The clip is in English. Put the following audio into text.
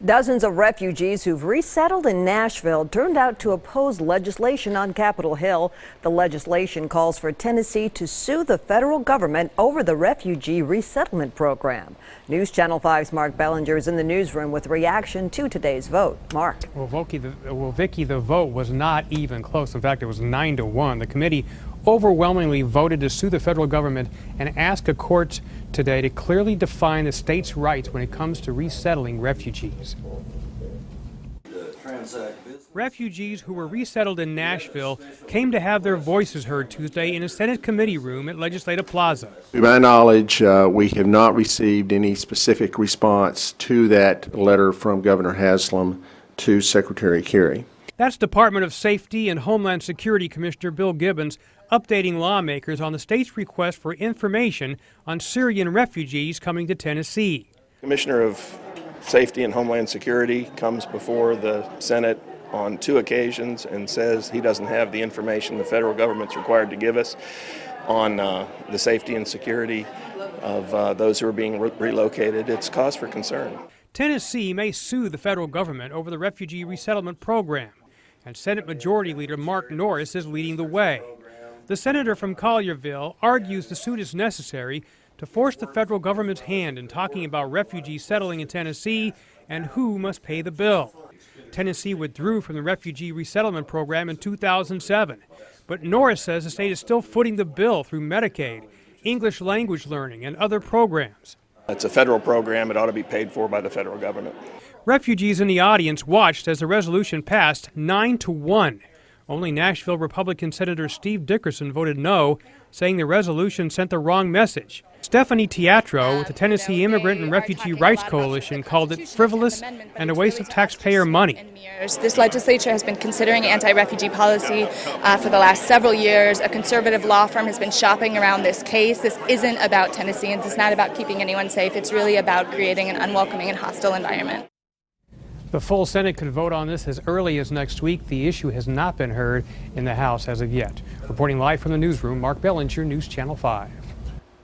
Dozens of refugees who've resettled in Nashville turned out to oppose legislation on Capitol Hill. The legislation calls for Tennessee to sue the federal government over the Refugee Resettlement program. News Channel 5's Mark Bellinger is in the newsroom with reaction to today's vote. Mark. Well, Vicki, the vote was not even close. In fact, it was 9-1. The committee overwhelmingly voted to sue the federal government and ask a court today to clearly define the state's rights when it comes to resettling refugees. Refugees who were resettled in Nashville came to have their voices heard Tuesday in a Senate committee room at Legislative Plaza. To my knowledge, we have not received any specific response to that letter from Governor Haslam to Secretary Kerry. That's Department of Safety and Homeland Security Commissioner Bill Gibbons updating lawmakers on the state's request for information on Syrian refugees coming to Tennessee. Commissioner of Safety and Homeland Security comes before the Senate on 2 occasions and says he doesn't have the information the federal government's required to give us on the safety and security of those who are being relocated. It's cause for concern. Tennessee may sue the federal government over the Refugee Resettlement program, and Senate Majority Leader Mark Norris is leading the way. The senator from Collierville argues the suit is necessary to force the federal government's hand in talking about refugees settling in Tennessee and who must pay the bill. Tennessee withdrew from the Refugee Resettlement program in 2007, but Norris says the state is still footing the bill through Medicaid, English language learning, and other programs. It's a federal program. It ought to be paid for by the federal government. Refugees in the audience watched as the resolution passed 9-1. Only Nashville Republican Senator Steve Dickerson voted no, saying the resolution sent the wrong message. Stephanie Teatro with the Tennessee Immigrant and Refugee Rights Coalition called it frivolous and a waste of taxpayer money. This legislature has been considering anti-refugee policy for the last several years. A conservative law firm has been shopping around this case. This isn't about Tennesseans. It's not about keeping anyone safe. It's really about creating an unwelcoming and hostile environment. The full Senate could vote on this as early as next week. The issue has not been heard in the House as of yet. Reporting live from the newsroom, Mark Bellinger, News Channel 5.